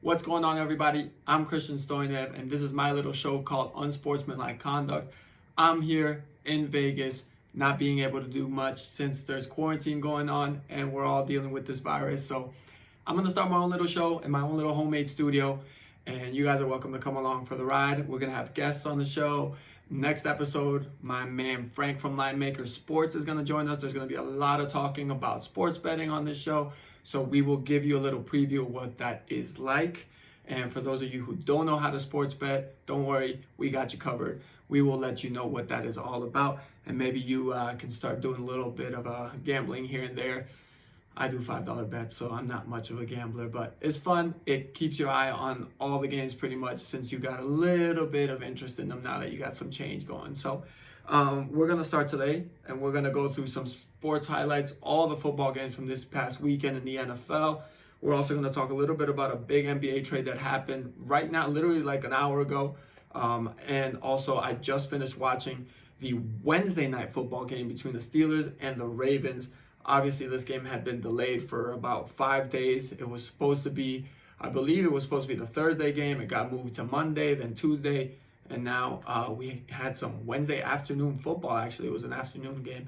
What's going on, everybody? I'm Christian Stoinev, and this is my little show called Unsportsmanlike Conduct. I'm here in Vegas, not being able to do much since there's quarantine going on and we're all dealing with this virus. So I'm going to start my own little show in my own little homemade studio, and you guys are welcome to come along for the ride. We're going to have guests on the show. Next episode, my man Frank from Line Maker Sports is going to join us. There's going to be a lot of talking about sports betting on this show, so we will give you a little preview of what that is like. And for those of you who don't know how to sports bet, don't worry, we got you covered. We will let you know what that is all about, and maybe you can start doing a little bit of gambling here and there. I do $5 bets, so I'm not much of a gambler, but it's fun. It keeps your eye on all the games pretty much, since you got a little bit of interest in them now that you got some change going. So we're going to start today, and we're going to go through some sports highlights, all the football games from this past weekend in the NFL. We're also going to talk a little bit about a big NBA trade that happened right now, literally like an hour ago. And also, I just finished watching the Wednesday night football game between the Steelers and the Ravens. Obviously, this game had been delayed for about 5 days. It was supposed to be, I believe it was supposed to be the Thursday game. It got moved to Monday, then Tuesday, and now we had some Wednesday afternoon football. Actually, it was an afternoon game.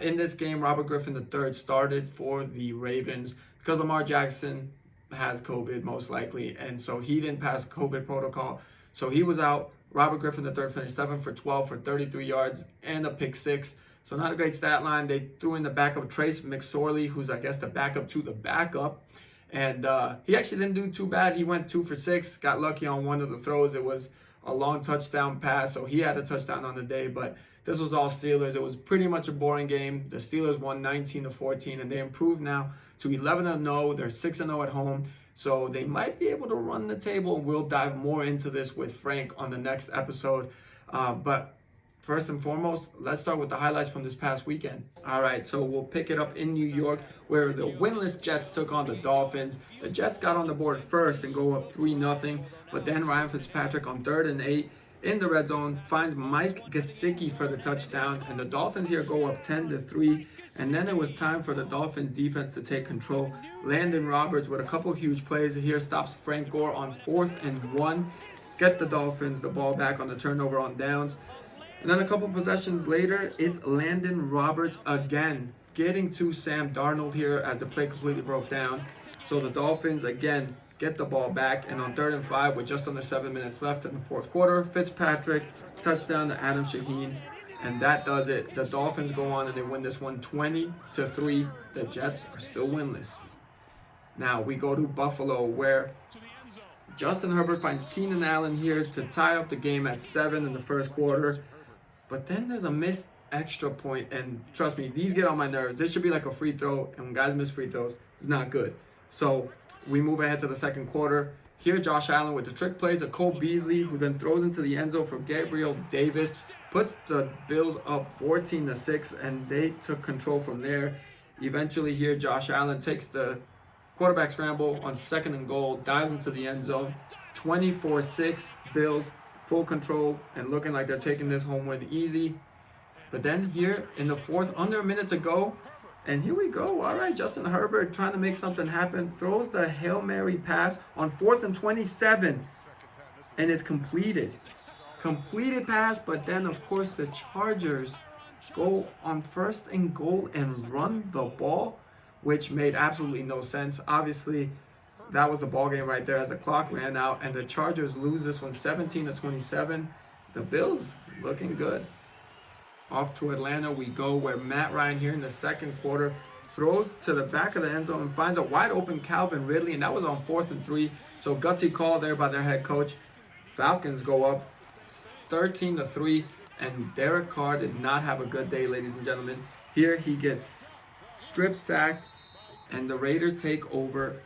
In this game, Robert Griffin III started for the Ravens because Lamar Jackson has COVID most likely, and so he didn't pass COVID protocol. So he was out. Robert Griffin III finished 7 for 12 for 33 yards and a pick six. So not a great stat line. They threw in the backup Trace McSorley, who's I guess the backup to the backup. And he actually didn't do too bad. He went 2 for 6, got lucky on one of the throws. It was a long touchdown pass, so he had a touchdown on the day. But this was all Steelers. It was pretty much a boring game. The Steelers won 19-14, and they improved now to 11-0. They're 6-0 at home. So they might be able to run the table. We'll dive more into this with Frank on the next episode. But first and foremost, let's start with the highlights from this past weekend. All right, so we'll pick it up in New York, where the winless Jets took on the Dolphins. The Jets got on the board first and go up 3-0, but then Ryan Fitzpatrick on 3rd and 8 in the red zone finds Mike Gesicki for the touchdown, and the Dolphins here go up 10-3. And then it was time for the Dolphins defense to take control. Landon Roberts with a couple huge plays here stops Frank Gore on 4th and 1. Get the Dolphins the ball back on the turnover on downs. And then a couple possessions later, it's Landon Roberts again, getting to Sam Darnold here as the play completely broke down. So the Dolphins again get the ball back, and on 3rd and 5 with just under 7 minutes left in the fourth quarter, Fitzpatrick touchdown to Adam Shaheen, and that does it. The Dolphins go on and they win this one 20-3. The Jets are still winless. Now we go to Buffalo, where Justin Herbert finds Keenan Allen here to tie up the game at 7 in the first quarter. But then there's a missed extra point, and trust me, these get on my nerves. This should be like a free throw, and when guys miss free throws, it's not good. So we move ahead to the second quarter. Here, Josh Allen with the trick play to Cole Beasley, who then throws into the end zone for Gabriel Davis, puts the Bills up 14-6, and they took control from there. Eventually here, Josh Allen takes the quarterback scramble on 2nd and goal, dives into the end zone, 24-6, Bills full control and looking like they're taking this home win easy. But then here in the fourth, under a minute to go, and here we go. All right, Justin Herbert trying to make something happen, throws the Hail Mary pass on 4th and 27, and it's completed. Completed pass, but then of course the Chargers go on 1st and goal and run the ball, which made absolutely no sense. Obviously, that was the ball game right there as the clock ran out, and the Chargers lose this one 17-27. The Bills looking good. Off to Atlanta we go, where Matt Ryan here in the second quarter throws to the back of the end zone and finds a wide open Calvin Ridley, and that was on 4th and 3. So gutsy call there by their head coach. Falcons go up 13-3, and Derek Carr did not have a good day, ladies and gentlemen. Here he gets strip sacked, and the Raiders take over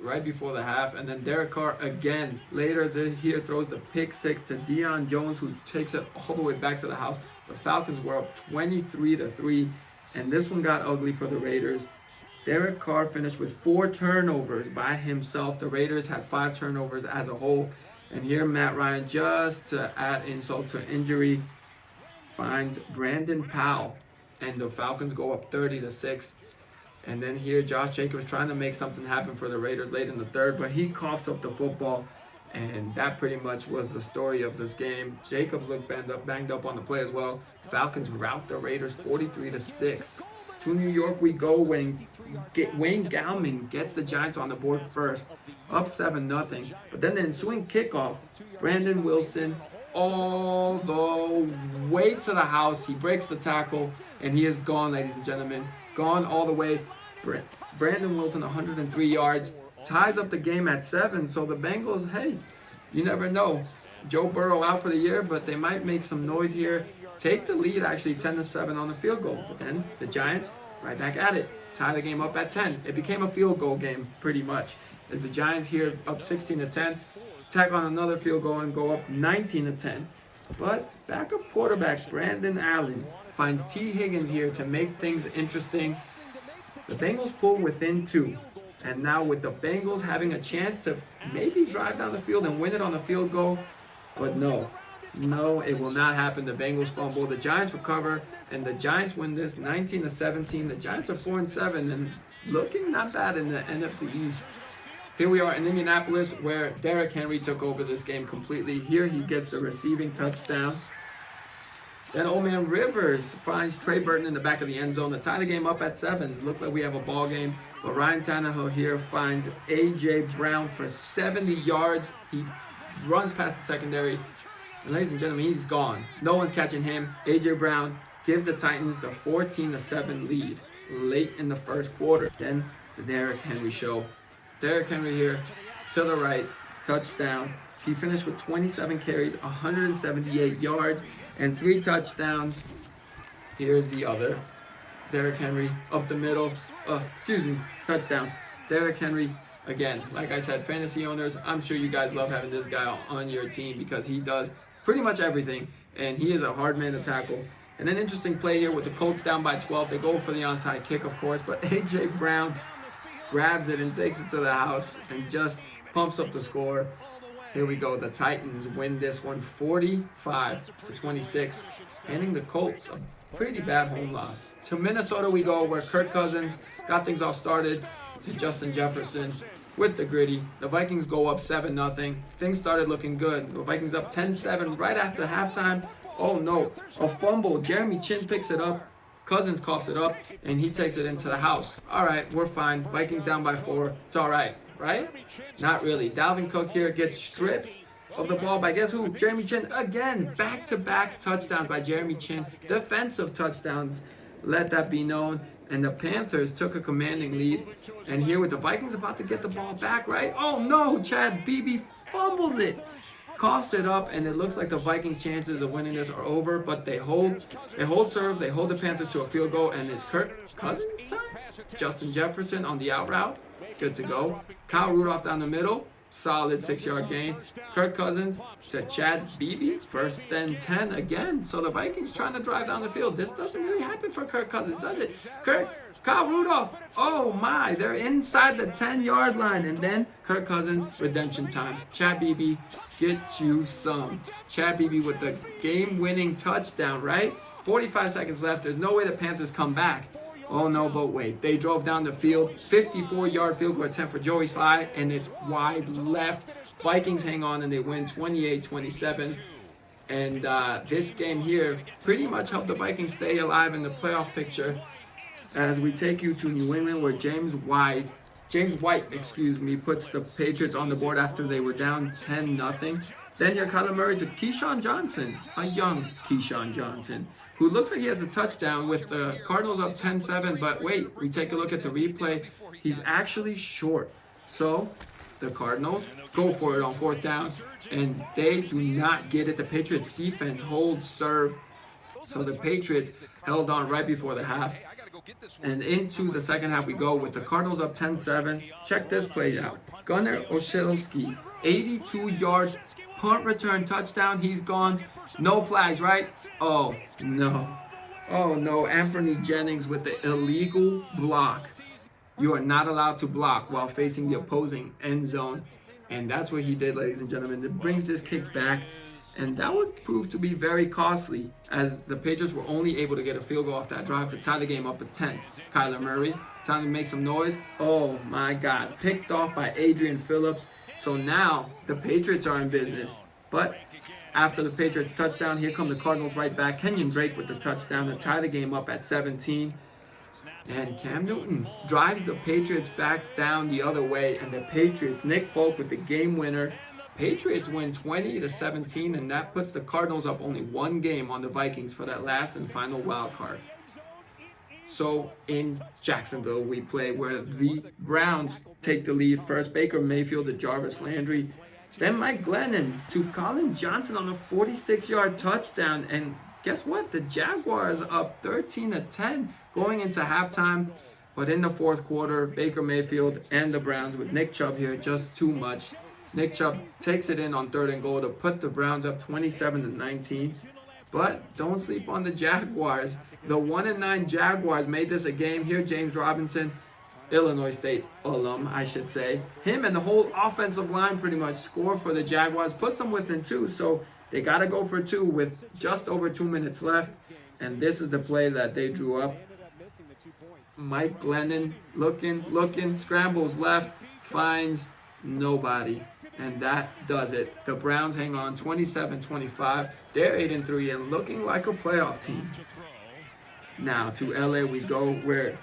right before the half, and then Derek Carr again later here throws the pick six to Deion Jones, who takes it all the way back to the house. The Falcons were up 23-3, and this one got ugly for the Raiders. Derek Carr finished with 4 turnovers by himself. The Raiders had 5 turnovers as a whole, and here Matt Ryan, just to add insult to injury, finds Brandon Powell, and the Falcons go up 30-6. And then here, Josh Jacobs trying to make something happen for the Raiders late in the third, but he coughs up the football. And that pretty much was the story of this game. Jacobs looked banged up on the play as well. Falcons rout the Raiders 43-6. To New York we go when Wayne Gallman gets the Giants on the board first, up 7-0. But then the ensuing kickoff, Brandon Wilson all the way to the house. He breaks the tackle, and he is gone, ladies and gentlemen. Gone all the way. Brandon Wilson, 103 yards, ties up the game at 7. So the Bengals, hey, you never know. Joe Burrow out for the year, but they might make some noise here. Take the lead, actually, 10-7 on the field goal. But then the Giants, right back at it, tie the game up at 10. It became a field goal game, pretty much. As the Giants here up 16-10, tack on another field goal and go up 19-10. But backup quarterback Brandon Allen finds T. Higgins here to make things interesting. The Bengals pull within 2. And now with the Bengals having a chance to maybe drive down the field and win it on the field goal. But no, it will not happen. The Bengals fumble. The Giants recover, and the Giants win this 19-17. The Giants are 4-7 and looking not bad in the NFC East. Here we are in Indianapolis, where Derrick Henry took over this game completely. Here he gets the receiving touchdown. Then old man Rivers finds Trey Burton in the back of the end zone to tie the game up at 7. Look like we have a ball game. But Ryan Tannehill here finds A.J. Brown for 70 yards. He runs past the secondary. And ladies and gentlemen, he's gone. No one's catching him. A.J. Brown gives the Titans the 14-7 lead late in the first quarter. Then the Derrick Henry show. Derrick Henry here to the right, touchdown. He finished with 27 carries, 178 yards, and 3 touchdowns. Here's the other. Derrick Henry up the middle. Touchdown. Derrick Henry, again, like I said, fantasy owners, I'm sure you guys love having this guy on your team because he does pretty much everything, and he is a hard man to tackle. And an interesting play here with the Colts down by 12. They go for the onside kick, of course, but A.J. Brown grabs it and takes it to the house and just pumps up the score. Here we go. The Titans win this one 45-26, handing the Colts a pretty bad home loss. To Minnesota we go, where Kirk Cousins got things all started to Justin Jefferson with the gritty. The Vikings go up 7-0. Things started looking good. The Vikings up 10-7 right after halftime. Oh no, a fumble. Jeremy Chin picks it up. Cousins coughs it up, and he takes it into the house. All right, we're fine. Vikings down by 4. It's all right? Not really. Dalvin Cook here gets stripped of the ball by guess who? Jeremy Chin again. Back-to-back touchdowns by Jeremy Chin. Defensive touchdowns. Let that be known. And the Panthers took a commanding lead. And here with the Vikings about to get the ball back, right? Oh no, Chad Beebe fumbles it. Coughs it up, and it looks like the Vikings' chances of winning this are over, but they hold serve, they hold the Panthers to a field goal, and it's Kirk Cousins' time. Justin Jefferson on the out route, good to go. Kyle Rudolph down the middle, solid 6-yard gain. Kirk Cousins to Chad Beebe, 1st and 10 again. So the Vikings trying to drive down the field. This doesn't really happen for Kirk Cousins, does it? Kyle Rudolph, oh my, they're inside the 10-yard line. And then Kirk Cousins, redemption time. Chad Beebe, get you some. Chad Beebe with the game-winning touchdown, right? 45 seconds left. There's no way the Panthers come back. Oh no, but wait. They drove down the field. 54-yard field goal attempt for Joey Sly, and it's wide left. Vikings hang on, and they win 28-27. And this game here pretty much helped the Vikings stay alive in the playoff picture. As we take you to New England, where James White, puts the Patriots on the board after they were down 10-0. Then you're Kyler Murray to Keyshawn Johnson, a young Keyshawn Johnson, who looks like he has a touchdown with the Cardinals up 10-7. But wait, we take a look at the replay. He's actually short. So the Cardinals go for it on 4th down, and they do not get it. The Patriots defense holds serve. So the Patriots held on right before the half. And into the second half we go with the Cardinals up 10-7. Check this play out. Gunnar Olszewski, 82-yard punt return touchdown. He's gone. No flags, right? Oh, no. Oh, no. Anthony Jennings with the illegal block. You are not allowed to block while facing the opposing end zone. And that's what he did, ladies and gentlemen. It brings this kick back. And that would prove to be very costly, as the Patriots were only able to get a field goal off that drive to tie the game up at 10. Kyler Murray, time to make some noise. Oh my God, picked off by Adrian Phillips. So now the Patriots are in business. But after the Patriots touchdown, here come the Cardinals right back. Kenyon Drake with the touchdown to tie the game up at 17. And Cam Newton drives the Patriots back down the other way. And the Patriots, Nick Folk with the game winner. Patriots win 20-17, and that puts the Cardinals up only one game on the Vikings for that last and final wild card. So in Jacksonville, we play where the Browns take the lead. First, Baker Mayfield to Jarvis Landry. Then Mike Glennon to Colin Johnson on a 46-yard touchdown. And guess what? The Jaguars up 13-10 going into halftime. But in the fourth quarter, Baker Mayfield and the Browns with Nick Chubb here, just too much. Nick Chubb takes it in on 3rd and goal to put the Browns up 27-19. But don't sleep on the Jaguars. The 1-9 Jaguars made this a game. Here, James Robinson, Illinois State alum, I should say. Him and the whole offensive line pretty much score for the Jaguars. Puts them within 2, so they got to go for 2 with just over 2 minutes left. And this is the play that they drew up. Mike Glennon looking, scrambles left, finds nobody. And that does it. The Browns hang on 27-25. They're 8-3 and looking like a playoff team. Now to LA we go, where,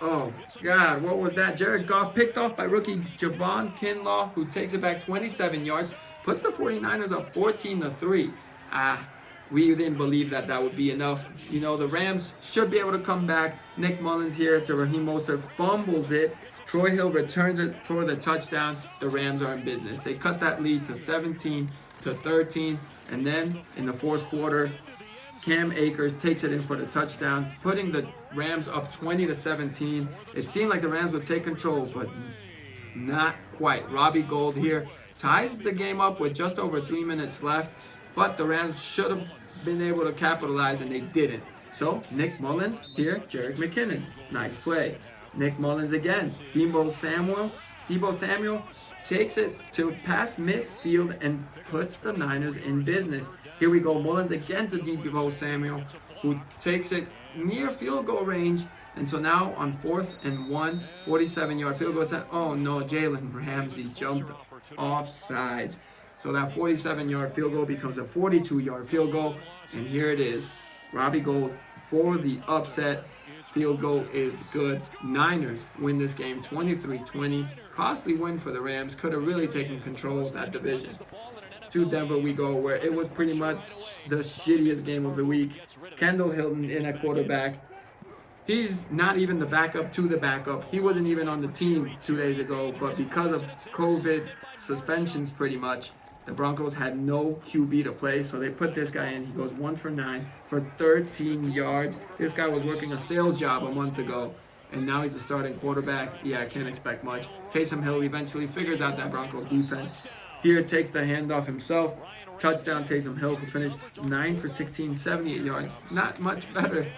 oh God, what was that? Jared Goff picked off by rookie Javon Kinlaw, who takes it back 27 yards, puts the 49ers up 14-3. We didn't believe that would be enough. You know, the Rams should be able to come back. Nick Mullins here to Raheem Mostert, fumbles it. Troy Hill returns it for the touchdown. The Rams are in business. They cut that lead to 17-13. And then in the fourth quarter, Cam Akers takes it in for the touchdown, putting the Rams up 20-17. It seemed like the Rams would take control, but not quite. Robbie Gould here ties the game up with just over 3 minutes left, but the Rams should have been able to capitalize, and they didn't. So Nick Mullins here, Jerick McKinnon, nice play. Nick Mullins again, Deebo Samuel takes it to past midfield and puts the Niners in business. Here we go, Mullins again to Deebo Samuel, who takes it near field goal range. And so now on 4th and 1, 47-yard field goal attempt. Oh no, Jalen Ramsey jumped off sides. So that 47-yard field goal becomes a 42-yard field goal. And here it is, Robbie Gould for the upset. Field goal is good. Niners win this game 23-20. Costly win for the Rams. Could have really taken control of that division. To Denver we go, where it was pretty much the shittiest game of the week. Kendall Hilton in at quarterback. He's not even the backup to the backup. He wasn't even on the team 2 days ago, but because of COVID suspensions pretty much, the Broncos had no QB to play, so they put this guy in. He goes 1 for 9 for 13 yards. This guy was working a sales job a month ago, and now he's a starting quarterback. Yeah, I can't expect much. Taysom Hill eventually figures out that Broncos defense. Here takes the handoff himself. Touchdown Taysom Hill, who finished 9 for 16, 78 yards. Not much better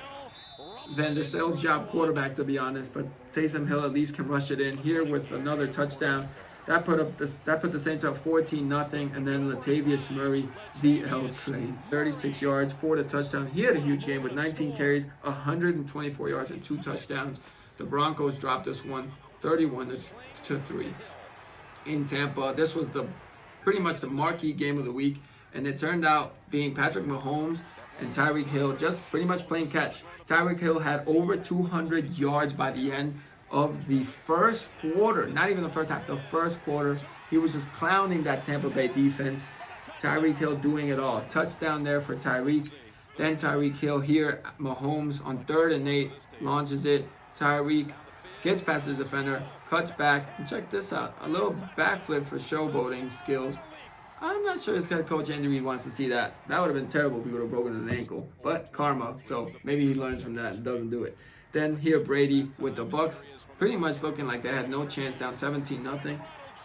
than the sales job quarterback, to be honest, but Taysom Hill at least can rush it in. Here with another touchdown. That put the Saints up 14-0, and then Latavius Murray, the L train, 36 yards for the touchdown. He had a huge game with 19 carries, 124 yards, and 2 touchdowns. The Broncos dropped this one 31-3. In Tampa, this was pretty much the marquee game of the week, and it turned out being Patrick Mahomes and Tyreek Hill just pretty much playing catch. Tyreek Hill had over 200 yards by the end of the first quarter, not even the first half, the first quarter. He was just clowning that Tampa Bay defense. Tyreek Hill doing it all. Touchdown there for Tyreek. Then Tyreek Hill here, Mahomes on 3rd and 8, launches it. Tyreek gets past his defender, cuts back, and check this out, a little backflip for showboating skills. I'm not sure his head coach Andy Reid wants to see that. That would have been terrible if he would have broken an ankle, but karma, so maybe he learns from that and doesn't do it. Then here Brady with the Bucks, pretty much looking like they had no chance, down 17-0.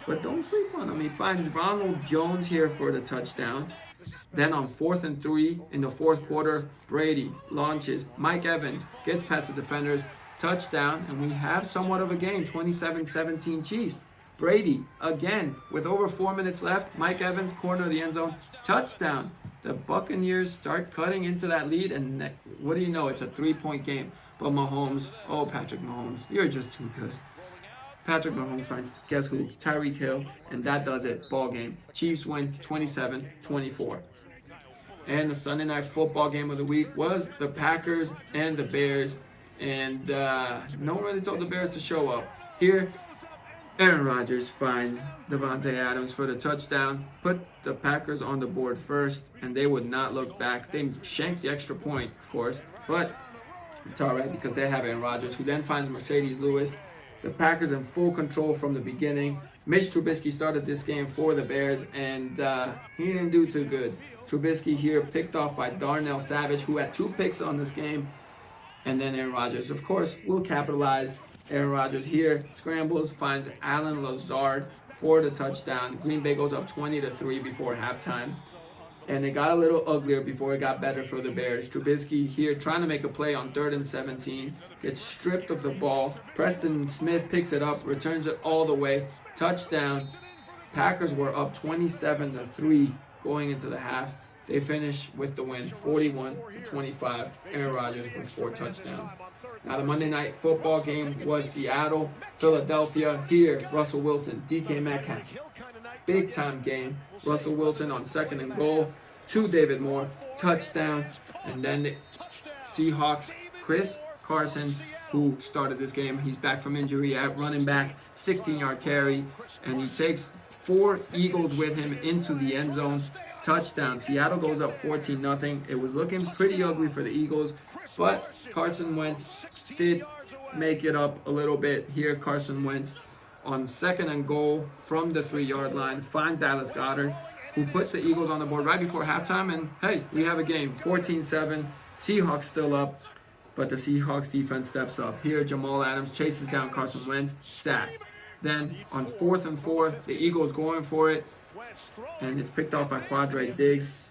But don't sleep on him. He finds Ronald Jones here for the touchdown. Then on 4th and 3 in the fourth quarter, Brady launches. Mike Evans gets past the defenders. Touchdown, and we have somewhat of a game, 27-17 Chiefs. Brady, again, with over 4 minutes left, Mike Evans, corner of the end zone, touchdown. The Buccaneers start cutting into that lead, and what do you know? It's a 3-point game. But Mahomes, oh, Patrick Mahomes, you're just too good. Patrick Mahomes finds, guess who? Tyreek Hill, and that does it. Ball game. Chiefs win 27-24. And the Sunday night football game of the week was the Packers and the Bears. And no one really told the Bears to show up. Here, Aaron Rodgers finds Davante Adams for the touchdown, put the Packers on the board first, and they would not look back. They shanked the extra point, of course, but it's all right because they have Aaron Rodgers, who then finds Mercedes Lewis. The Packers in full control from the beginning. Mitch Trubisky started this game for the Bears, and he didn't do too good. Trubisky here picked off by Darnell Savage, who had 2 picks on this game. And then Aaron Rodgers, of course, will capitalize. Aaron Rodgers here scrambles, finds Allen Lazard for the touchdown. Green Bay goes up 20-3 before halftime. And it got a little uglier before it got better for the Bears. Trubisky here trying to make a play on 3rd and 17. Gets stripped of the ball. Preston Smith picks it up, returns it all the way. Touchdown. Packers were up 27-3 going into the half. They finish with the win, 41-25. Aaron Rodgers with 4 touchdowns. Now the Monday night football game was Seattle, Philadelphia. Here, Russell Wilson, DK Metcalf. Big time game. Russell Wilson on 2nd and goal to David Moore. Touchdown. And then the Seahawks, Chris Carson, who started this game. He's back from injury at running back, 16-yard carry. And he takes 4 Eagles with him into the end zone. Touchdown. Seattle goes up 14-0. It was looking pretty ugly for the Eagles, but Carson Wentz did make it up a little bit. Here, Carson Wentz on 2nd and goal from the 3-yard line finds Dallas Goedert, who puts the Eagles on the board right before halftime, and hey, we have a game. 14-7. Seahawks still up, but the Seahawks defense steps up. Here, Jamal Adams chases down Carson Wentz, sack. Then on 4th and 4, the Eagles going for it, and it's picked off by Quadre Diggs.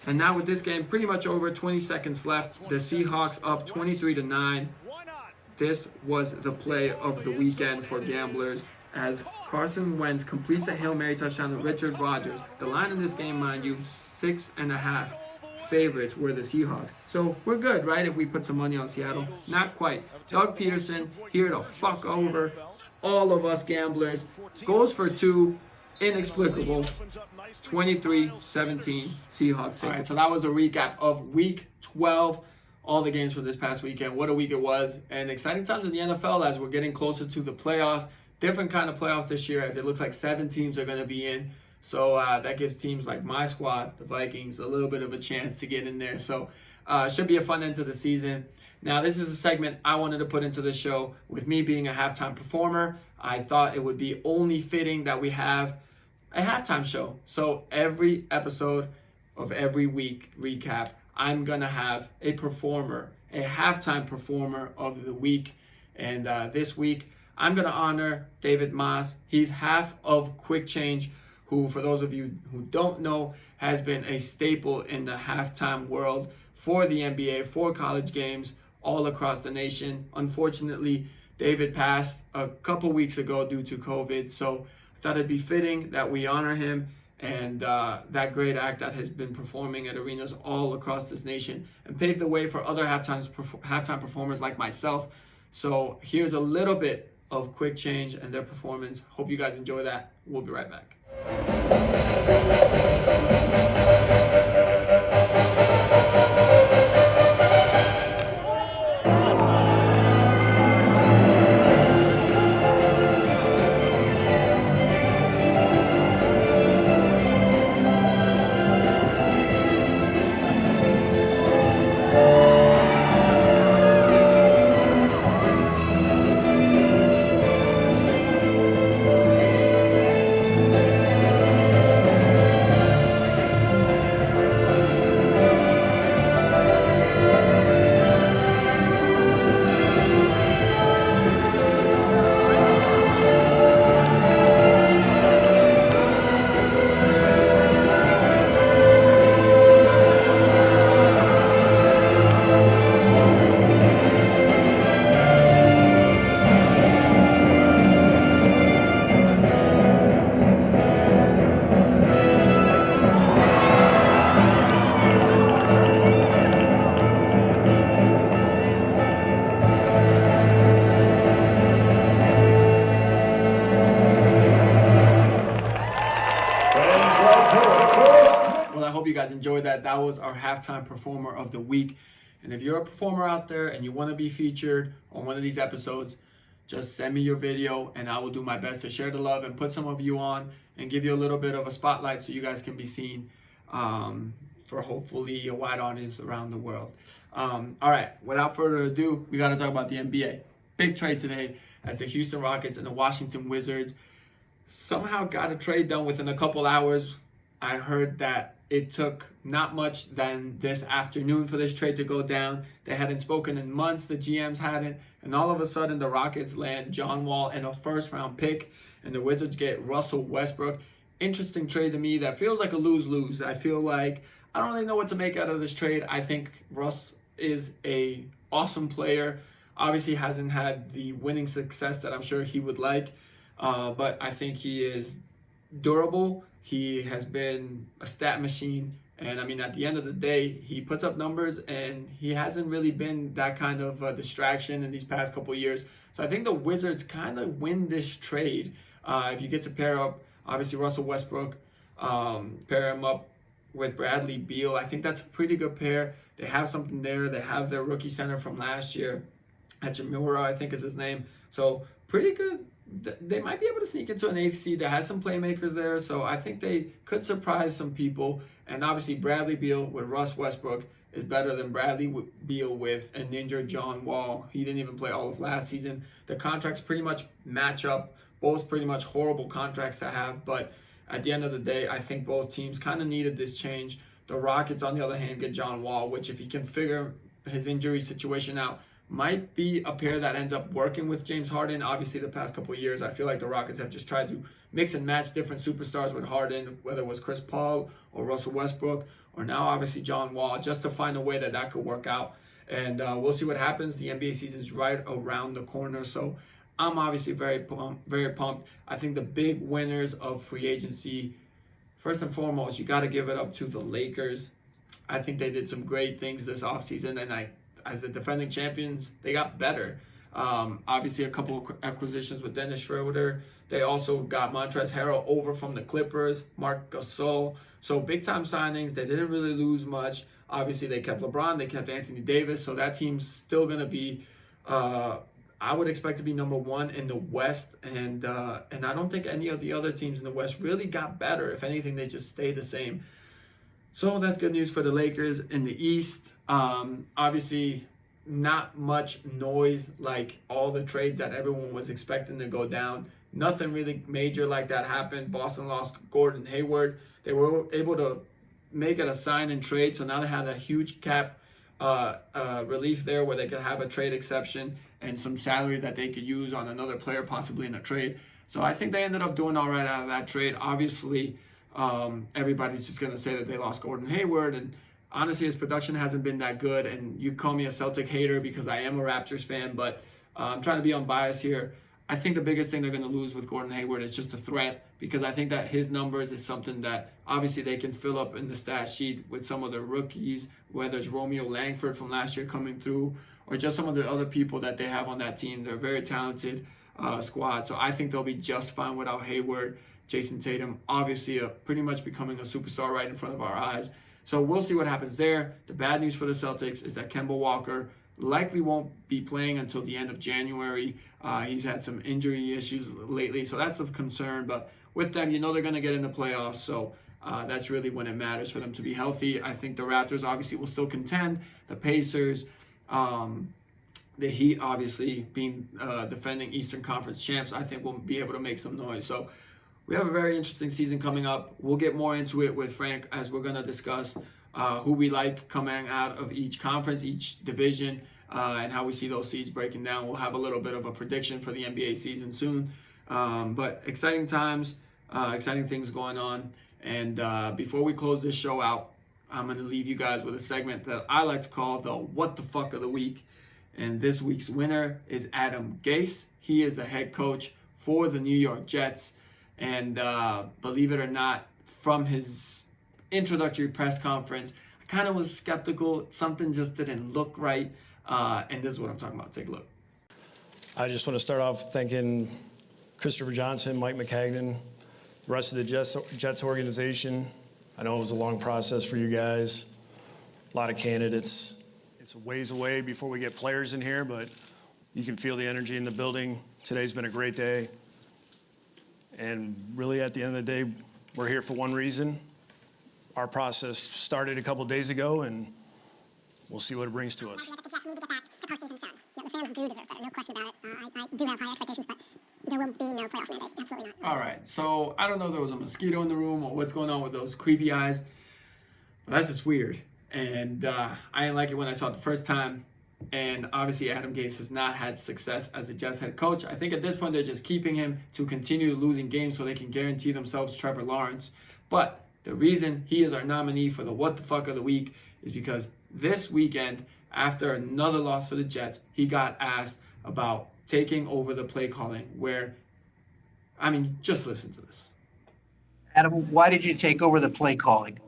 And now with this game pretty much over, 20 seconds left, the Seahawks up 23-9. This was the play of the weekend for gamblers as Carson Wentz completes a Hail Mary touchdown to Richard Rodgers. The line in this game, mind you, 6.5 favorites were the Seahawks. So we're good, right, if we put some money on Seattle? Not quite. Doug Peterson here to fuck over all of us gamblers. Goes for 2. Inexplicable. 23-17 Seahawks. All right, so that was a recap of Week 12. All the games from this past weekend. What a week it was. And exciting times in the NFL as we're getting closer to the playoffs. Different kind of playoffs this year as it looks like 7 teams are going to be in. So that gives teams like my squad, the Vikings, a little bit of a chance to get in there. So should be a fun end to the season. Now, this is a segment I wanted to put into the show. With me being a halftime performer, I thought it would be only fitting that we have a halftime show. So every episode of every week recap, I'm going to have a performer, a halftime performer of the week. And this week, I'm going to honor David Moss. He's half of Quick Change, who, for those of you who don't know, has been a staple in the halftime world for the NBA, for college games all across the nation. Unfortunately, David passed a couple weeks ago due to COVID, so I thought it'd be fitting that we honor him and that great act that has been performing at arenas all across this nation and paved the way for other halftime performers like myself. So here's a little bit of Quick Change and their performance. Hope you guys enjoy that. We'll be right back. hope you guys enjoyed that. That was our halftime performer of the week. And if you're a performer out there and you want to be featured on one of these episodes, just send me your video and I will do my best to share the love and put some of you on and give you a little bit of a spotlight so you guys can be seen for hopefully a wide audience around the world. All right, without further ado, we got to talk about the NBA. Big trade today as the Houston Rockets and the Washington Wizards somehow got a trade done within a couple hours. I heard that it took not much than this afternoon for this trade to go down. They hadn't spoken in months, the GMs hadn't, and all of a sudden the Rockets land John Wall and a first-round pick, and the Wizards get Russell Westbrook. Interesting trade to me that feels like a lose-lose. I feel like I don't really know what to make out of this trade. I think Russ is a awesome player. Obviously hasn't had the winning success that I'm sure he would like, but I think he is durable. He has been a stat machine, and I mean, at the end of the day, he puts up numbers, and he hasn't really been that kind of distraction in these past couple of years. So I think the Wizards kind of win this trade if you get to pair up, obviously, Russell Westbrook, pair him up with Bradley Beal. I think that's a pretty good pair. They have something there. They have their rookie center from last year, Hachimura, I think is his name. So pretty good. They might be able to sneak into an eighth seed that has some playmakers there, so I think they could surprise some people. And obviously Bradley Beal with Russ Westbrook is better than Bradley Beal with an injured John Wall. He didn't even play all of last season. The contracts pretty much match up, both pretty much horrible contracts to have, but at the end of the day, I think both teams kind of needed this change. The Rockets, on the other hand, get John Wall, which if he can figure his injury situation out, might be a pair that ends up working with James Harden. Obviously, the past couple of years, I feel like the Rockets have just tried to mix and match different superstars with Harden, whether it was Chris Paul or Russell Westbrook, or now obviously John Wall, just to find a way that could work out. And we'll see what happens. The NBA season is right around the corner, so I'm obviously very pumped. I think the big winners of free agency, first and foremost, you got to give it up to the Lakers. I think they did some great things this offseason, and as the defending champions, they got better. Obviously, a couple of acquisitions with Dennis Schroeder. They also got Montrezl Harrell over from the Clippers, Marc Gasol. So big-time signings. They didn't really lose much. Obviously, they kept LeBron. They kept Anthony Davis. So that team's still going to be, I would expect to be number one in the West. And I don't think any of the other teams in the West really got better. If anything, they just stayed the same. So that's good news for the Lakers. In the East, obviously not much noise like all the trades that everyone was expecting to go down. Nothing really major like that happened. Boston lost Gordon Hayward. They were able to make it a sign and trade, so now they had a huge cap relief there where they could have a trade exception and some salary that they could use on another player possibly in a trade. So I think they ended up doing all right out of that trade. Obviously, everybody's just going to say that they lost Gordon Hayward, and honestly, his production hasn't been that good, and you call me a Celtic hater because I am a Raptors fan, but I'm trying to be unbiased here. I think the biggest thing they're going to lose with Gordon Hayward is just a threat, because I think that his numbers is something that obviously they can fill up in the stat sheet with some of the rookies, whether it's Romeo Langford from last year coming through or just some of the other people that they have on that team. They're a very talented squad, so I think they'll be just fine without Hayward. Jason Tatum, obviously pretty much becoming a superstar right in front of our eyes. So we'll see what happens there. The bad news for the Celtics is that Kemba Walker likely won't be playing until the end of January. He's had some injury issues lately, so that's of concern. But with them, you know they're going to get in the playoffs, so that's really when it matters for them to be healthy. I think the Raptors obviously will still contend. The Pacers, the Heat obviously being defending Eastern Conference champs, I think will be able to make some noise. So we have a very interesting season coming up. We'll get more into it with Frank as we're going to discuss who we like coming out of each conference, each division, and how we see those seeds breaking down. We'll have a little bit of a prediction for the NBA season soon. But exciting times, exciting things going on. And before we close this show out, I'm going to leave you guys with a segment that I like to call the What the Fuck of the Week. And this week's winner is Adam Gase. He is the head coach for the New York Jets. And believe it or not, from his introductory press conference, I kind of was skeptical. Something just didn't look right. And this is what I'm talking about. Take a look. I just want to start off thanking Christopher Johnson, Mike McCagnon, the rest of the Jets organization, I know it was a long process for you guys, a lot of candidates. It's a ways away before we get players in here, but you can feel the energy in the building. Today's been a great day. And really, at the end of the day, we're here for one reason. Our process started a couple days ago, and we'll see what it brings to us. The Jets need to get back to postseason sound. The fans do deserve that, no question about it. I do have high expectations, but there will be no playoff mandate. Absolutely not. All right, so I don't know if there was a mosquito in the room or what's going on with those creepy eyes, but that's just weird. And I didn't like it when I saw it the first time. And obviously, Adam Gase has not had success as the Jets head coach. I think at this point, they're just keeping him to continue losing games so they can guarantee themselves Trevor Lawrence. But the reason he is our nominee for the what the fuck of the week is because this weekend, after another loss for the Jets, he got asked about taking over the play calling, where, I mean, just listen to this. Adam, why did you take over the play calling?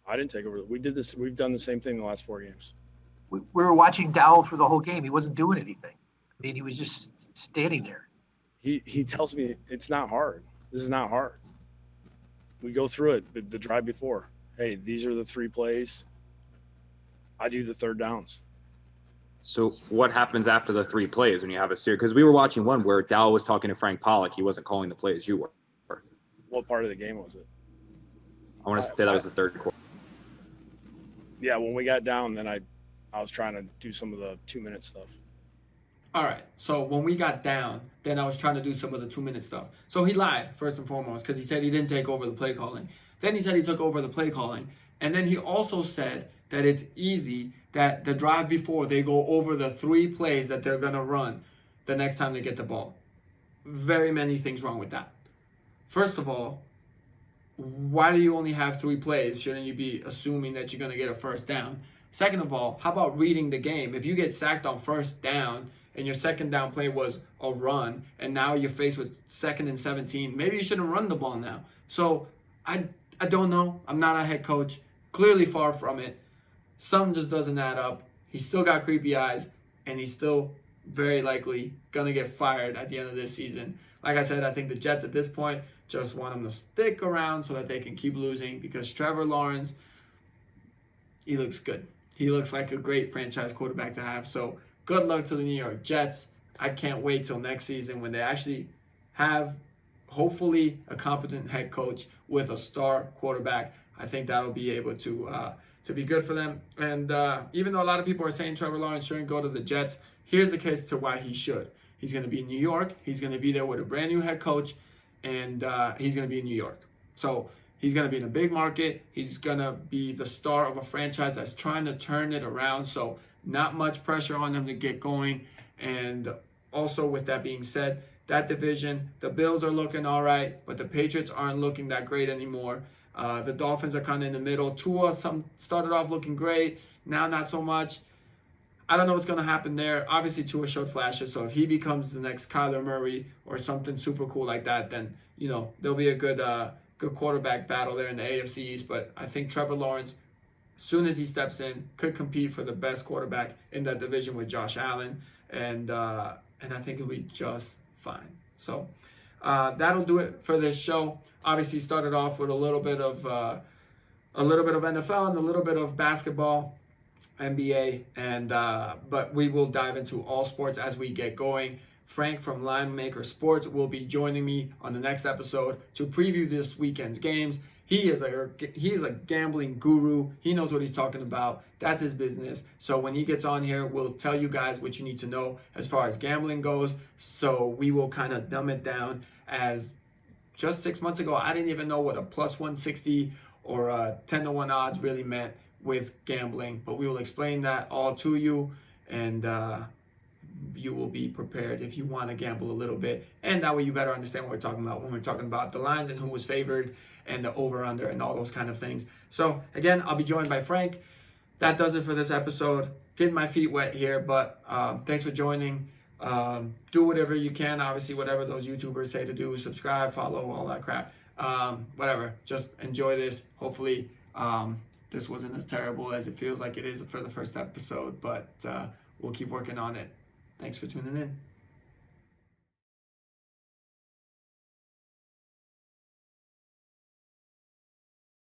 I didn't take over. We did this. We've done the same thing the last 4 games. We were watching Dowell through the whole game. He wasn't doing anything. I mean, he was just standing there. He tells me it's not hard. This is not hard. We go through it the drive before. Hey, these are the 3 plays. I do the third downs. So what happens after the 3 plays when you have a series? Because we were watching one where Dowell was talking to Frank Pollock. He wasn't calling the plays. You were. What part of the game was it? I want to say that was the third quarter. Yeah, when we got down, then I was trying to do some of the 2-minute stuff. All right, so when we got down, then I was trying to do some of the 2-minute stuff. So he lied, first and foremost, because he said he didn't take over the play calling. Then he said he took over the play calling. And then he also said that it's easy that the drive before they go over the 3 plays that they're going to run the next time they get the ball. Very many things wrong with that. First of all, why do you only have 3 plays? Shouldn't you be assuming that you're going to get a first down? Second of all, how about reading the game? If you get sacked on first down and your second down play was a run and now you're faced with 2nd and 17, maybe you shouldn't run the ball now. So I don't know. I'm not a head coach. Clearly far from it. Something just doesn't add up. He's still got creepy eyes, and he's still very likely going to get fired at the end of this season. Like I said, I think the Jets at this point just want him to stick around so that they can keep losing, because Trevor Lawrence, he looks good. He looks like a great franchise quarterback to have. So good luck to the New York Jets. I can't wait till next season when they actually have, hopefully, a competent head coach with a star quarterback. I think that'll be able to be good for them. And even though a lot of people are saying Trevor Lawrence shouldn't go to the Jets, here's the case to why he should. He's going to be in New York. He's going to be there with a brand new head coach, and he's going to be in New York. So he's going to be in a big market. He's going to be the star of a franchise that's trying to turn it around. So not much pressure on him to get going. And also, with that being said, that division, the Bills are looking all right, but the Patriots aren't looking that great anymore. The Dolphins are kind of in the middle. Tua started off looking great. Now not so much. I don't know what's going to happen there. Obviously, Tua showed flashes. So if he becomes the next Kyler Murray or something super cool like that, then, you know, there'll be a good quarterback battle there in the AFC East. But I think Trevor Lawrence, as soon as he steps in, could compete for the best quarterback in that division with Josh Allen. And I think it'll be just fine. So that'll do it for this show. Obviously, started off with a little bit of NFL and a little bit of basketball, NBA, and but we will dive into all sports as we get going. Frank from Line Maker Sports will be joining me on the next episode to preview this weekend's games. He is a gambling guru. He knows what he's talking about. That's his business. So when he gets on here, we'll tell you guys what you need to know as far as gambling goes. So we will kind of dumb it down. As just 6 months ago, I didn't even know what a plus 160 or a 10-to-1 odds really meant with gambling. But we will explain that all to you, and you will be prepared if you want to gamble a little bit. And that way you better understand what we're talking about when we're talking about the lines and who was favored and the over-under and all those kind of things. So again, I'll be joined by Frank. That does it for this episode. Getting my feet wet here, but thanks for joining. Do whatever you can, obviously, whatever those YouTubers say to do. Subscribe, follow, all that crap. Whatever. Just enjoy this. Hopefully, this wasn't as terrible as it feels like it is for the first episode, but we'll keep working on it. Thanks for tuning in.